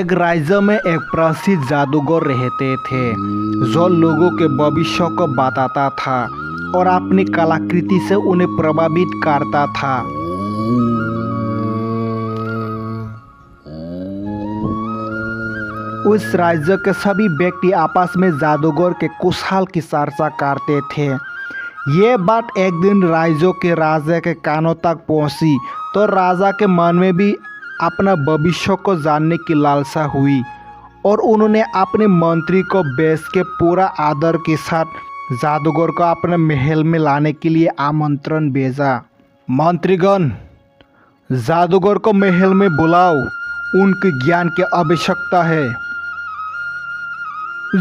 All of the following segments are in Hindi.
एक राज्य में एक प्रसिद्ध जादूगर रहते थे जो लोगों के भविष्य को बताता था और अपनी कलाकृति से उन्हें प्रभावित करता था। उस राज्य के सभी व्यक्ति आपस में जादूगर के कुशल की चर्चा करते थे। ये बात एक दिन राज्य के राजा के कानों तक पहुंची तो राजा के मन में भी अपना भविष्य को जानने की लालसा हुई और उन्होंने अपने मंत्री को बेच के पूरा आदर के साथ जादूगर को अपने महल में लाने के लिए आमंत्रण भेजा। मंत्रीगण, जादूगर को महल में बुलाओ, उनके ज्ञान की आवश्यकता है।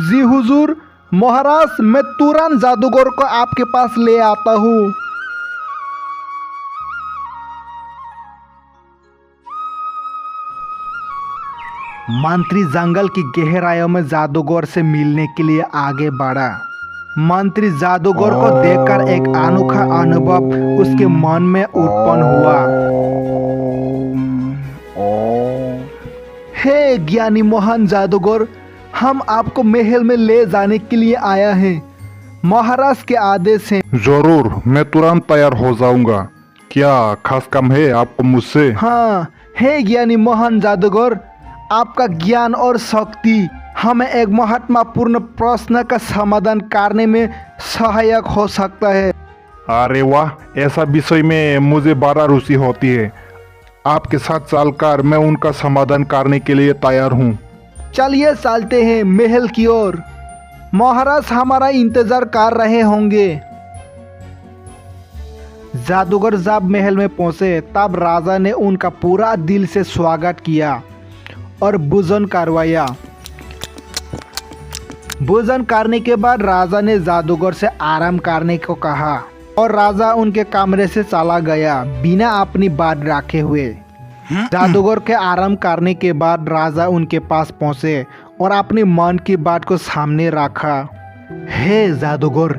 जी हुजूर, महाराज, मैं तुरंत जादूगर को आपके पास ले आता हूँ। मंत्री जंगल की गहराइयों में जादूगर से मिलने के लिए आगे बढ़ा। मंत्री जादूगर को देखकर एक अनोखा अनुभव उसके मन में उत्पन्न हुआ। हे ज्ञानी महान जादूगर, हम आपको महल में ले जाने के लिए आया हैं। महाराज के आदेश हैं। जरूर, मैं तुरंत तैयार हो जाऊंगा। क्या खास काम है आपको मुझसे? हाँ, हे ज्ञानी महान जादूगर, आपका ज्ञान और शक्ति हमें एक महत्वपूर्ण प्रश्न का समाधान करने में सहायक हो सकता है। अरे वाह, ऐसा विषय में मुझे बड़ा रुचि होती है। आपके साथ चलकर मैं उनका समाधान करने के लिए तैयार हूँ। चलिए चलते हैं महल की ओर। महाराज हमारा इंतजार कर रहे होंगे। जादूगर जब महल में पहुंचे तब राजा ने उनका पूरा दिल से स्वागत किया और भोजन करवाया। भोजन करने के बाद राजा ने जादूगर से आराम करने को कहा और राजा उनके कमरे से चला गया बिना अपनी बात रखे हुए। जादूगर के आराम करने के बाद राजा उनके पास पहुंचे और अपने मन की बात को सामने रखा। हे जादूगर,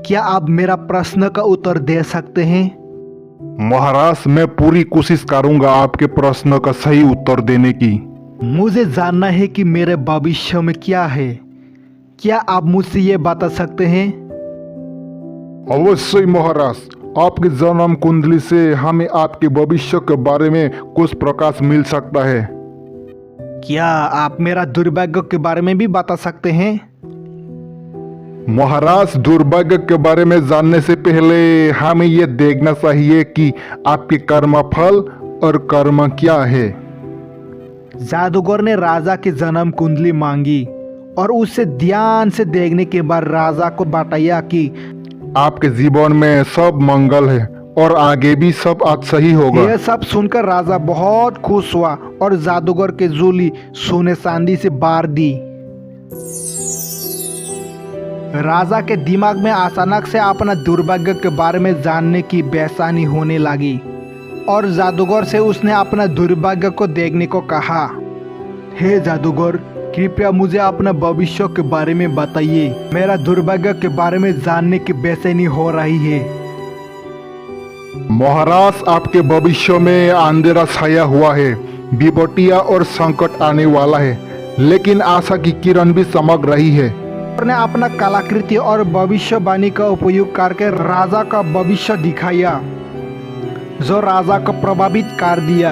क्या आप मेरा प्रश्न का उत्तर दे सकते हैं? महाराज, मैं पूरी कोशिश करूंगा आपके प्रश्न का सही उत्तर देने की। मुझे जानना है कि मेरे भविष्य में क्या है। क्या आप मुझसे ये बता सकते हैं? अवश्य महाराज, आपकी जन्म कुंडली से हमें आपके भविष्य के बारे में कुछ प्रकाश मिल सकता है। क्या आप मेरा दुर्भाग्य के बारे में भी बता सकते हैं? महाराज, दुर्भाग्य के बारे में जानने से पहले हमें यह देखना चाहिए कि आपके कर्म फल और कर्म क्या है। जादूगर ने राजा की जन्म कुंडली मांगी और उसे ध्यान से देखने के बाद राजा को बताया कि आपके जीवन में सब मंगल है और आगे भी सब अच्छा ही होगा। यह सब सुनकर राजा बहुत खुश हुआ और जादूगर के झोली सोने चांदी से भर दी। राजा के दिमाग में अचानक से अपना दुर्भाग्य के बारे में जानने की बेचैनी होने लगी और जादूगर से उसने अपना दुर्भाग्य को देखने को कहा। हे जादूगर, कृपया मुझे अपना भविष्य के बारे में बताइए। मेरा दुर्भाग्य के बारे में जानने की बेचैनी हो रही है। महाराज, आपके भविष्य में अंधेरा छाया हुआ है, विपत्तियां और संकट आने वाला है, लेकिन आशा की किरण भी चमक रही है। ने अपना कलाकृति और भविष्यवाणी का उपयोग करके राजा का भविष्य दिखाया जो राजा को प्रभावित कर दिया।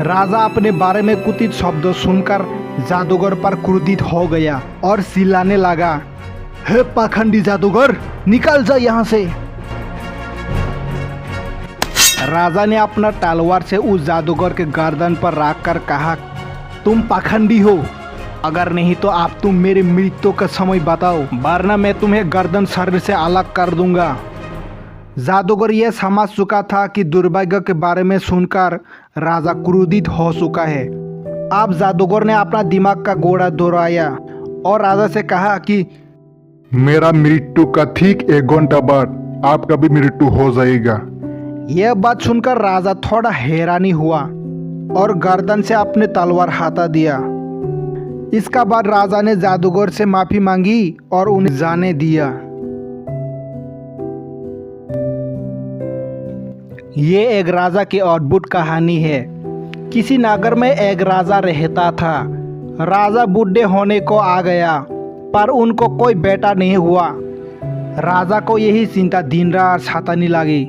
राजा अपने बारे में कुछ शब्द सुनकर जादूगर पर क्रोधित हो गया और चिल्लाने लगा, हे पाखंडी जादूगर, निकल जा यहाँ से। राजा ने अपना तलवार से उस जादूगर के गर्दन पर रखकर कहा, तुम पाखंडी हो, अगर नहीं तो आप तुम मेरी मृत्यु का समय बताओ, वरना मैं तुम्हें गर्दन शरीर से अलग कर दूंगा। जादूगर यह समझ चुका था कि दुर्भाग्य के बारे में सुनकर राजा क्रोधित हो चुका है। अब जादूगर ने अपना दिमाग का घोड़ा दोहराया और राजा से कहा कि मेरा मृत्यु का ठीक 1 घंटा बाद आपका भी मृत्यु हो जाएगा। यह बात सुनकर राजा थोड़ा हैरानी हुआ और गर्दन से अपने तलवार हटा दिया। इसका बाद राजा ने जादूगर से माफी मांगी और उन्हें जाने दिया। ये एक राजा की अद्भुत कहानी है। किसी नगर में एक राजा रहता था। राजा बूढ़े होने को आ गया, पर उनको कोई बेटा नहीं हुआ। राजा को यही चिंता दिन रात सताने लगी।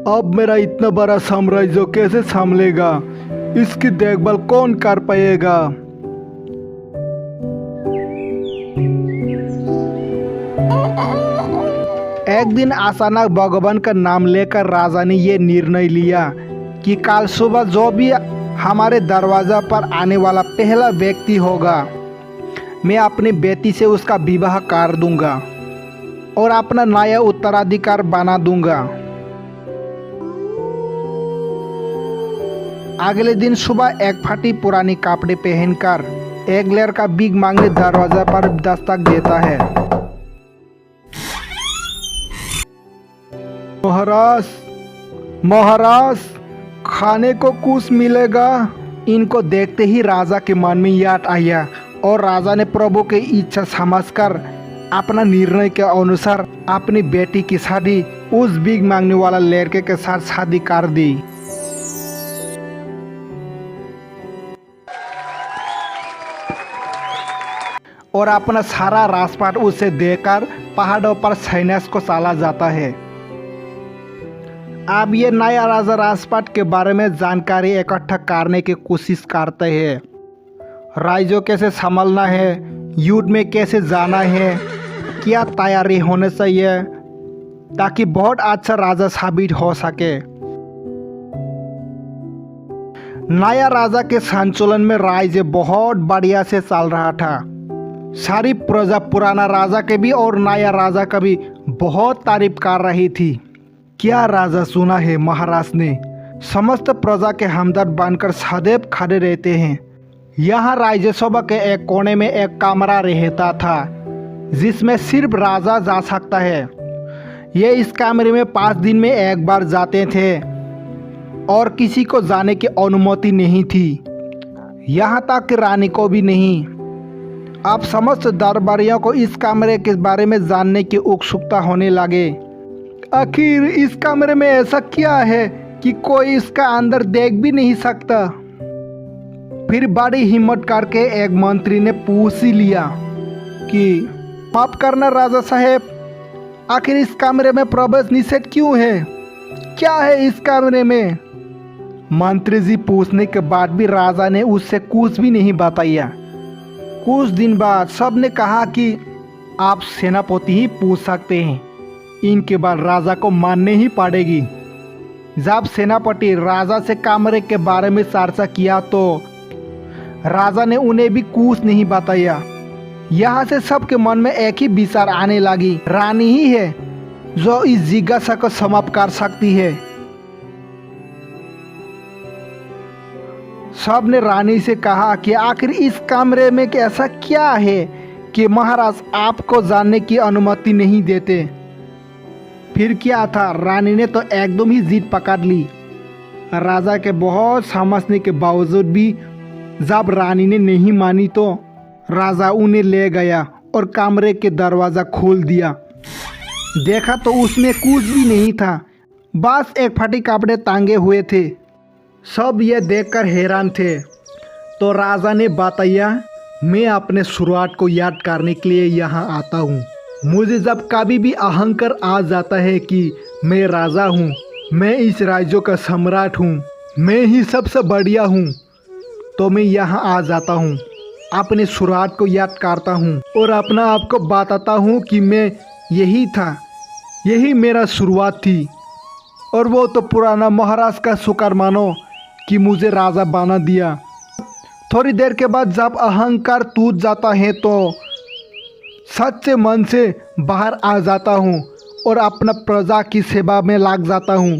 अब मेरा इतना बड़ा साम्राज्य कैसे संभलेगा? इसकी देखभाल कौन कर पाएगा? एक दिन अचानक भगवान का नाम लेकर राजा ने ये निर्णय लिया कि कल सुबह जो भी हमारे दरवाजा पर आने वाला पहला व्यक्ति होगा, मैं अपनी बेटी से उसका विवाह कर दूंगा और अपना नया उत्तराधिकार बना दूंगा। अगले दिन सुबह एक फटी पुरानी कपड़े पहनकर एक लड़का भीख मांगने दरवाजा पर दस्तक देता है। महाराज, महाराज, खाने को कुछ मिलेगा? इनको देखते ही राजा के मन में याद आया और राजा ने प्रभु की इच्छा समझकर अपना निर्णय के अनुसार अपनी बेटी की शादी उस भीख मांगने वाला लड़के के साथ शादी कर दी। और अपना सारा राजपाट उसे देकर पहाड़ों पर सैन्यास को चला जाता है। अब ये नया राजा राजपाट के बारे में जानकारी इकट्ठा करने की कोशिश करते हैं। राज्य कैसे संभालना है, युद्ध में कैसे जाना है, क्या तैयारी होने चाहिए ताकि बहुत अच्छा राजा साबित हो सके। नया राजा के संचालन में राज्य बहुत बढ़िया से चल रहा था। सारी प्रजा पुराना राजा के भी और नया राजा का भी बहुत तारीफ कर रही थी। क्या राजा सुना है, महाराज ने समस्त प्रजा के हमदर्द बनकर सदैव खड़े रहते हैं। यहाँ राज्यसभा के एक कोने में एक कमरा रहता था जिसमें सिर्फ राजा जा सकता है। ये इस कमरे में 5 दिन में एक बार जाते थे और किसी को जाने की अनुमति नहीं थी, यहाँ तक कि रानी को भी नहीं। अब समस्त दरबारियों को इस कमरे के बारे में जानने की उत्सुकता होने लगे। आखिर इस कमरे में ऐसा क्या है कि कोई इसका अंदर देख भी नहीं सकता। फिर बड़ी हिम्मत करके एक मंत्री ने पूछ ही लिया कि माफ करना राजा साहेब, आखिर इस कमरे में प्रवेश निषेध क्यों है? क्या है इस कमरे में? मंत्री जी पूछने के बाद भी राजा ने उससे कुछ भी नहीं बताया। कुछ दिन बाद सबने कहा कि आप सेनापति ही पूछ सकते हैं, इनके बाद राजा को मानने ही पड़ेगी। जब सेनापति राजा से कमरे के बारे में चर्चा किया तो राजा ने उन्हें भी कुछ नहीं बताया। यहाँ से सबके मन में एक ही विचार आने लगी, रानी ही है जो इस जिज्ञासा को समाप्त कर सकती है। सब ने रानी से कहा कि आखिर इस कमरे में ऐसा क्या है कि महाराज आपको जानने की अनुमति नहीं देते। फिर क्या था, रानी ने तो एकदम ही जिद पकड़ ली। राजा के बहुत समझने के बावजूद भी जब रानी ने नहीं मानी तो राजा उन्हें ले गया और कमरे के दरवाज़ा खोल दिया। देखा तो उसमें कुछ भी नहीं था, बस एक फटी कपड़े टांगे हुए थे। सब ये देखकर हैरान थे। तो राजा ने बताया, मैं अपने शुरुआत को याद करने के लिए यहाँ आता हूँ। मुझे जब कभी भी अहंकार आ जाता है कि मैं राजा हूँ, मैं इस राज्य का सम्राट हूँ, मैं ही सबसे बढ़िया हूँ, तो मैं यहाँ आ जाता हूँ, अपनी शुरुआत को याद करता हूँ और अपना आप को बताता हूँ कि मैं यही था, यही मेरा शुरुआत थी। और वो तो पुराना महाराज का शुक्र मानो कि मुझे राजा बना दिया। थोड़ी देर के बाद जब अहंकार टूट जाता है तो सच्चे मन से बाहर आ जाता हूँ और अपना प्रजा की सेवा में लग जाता हूँ।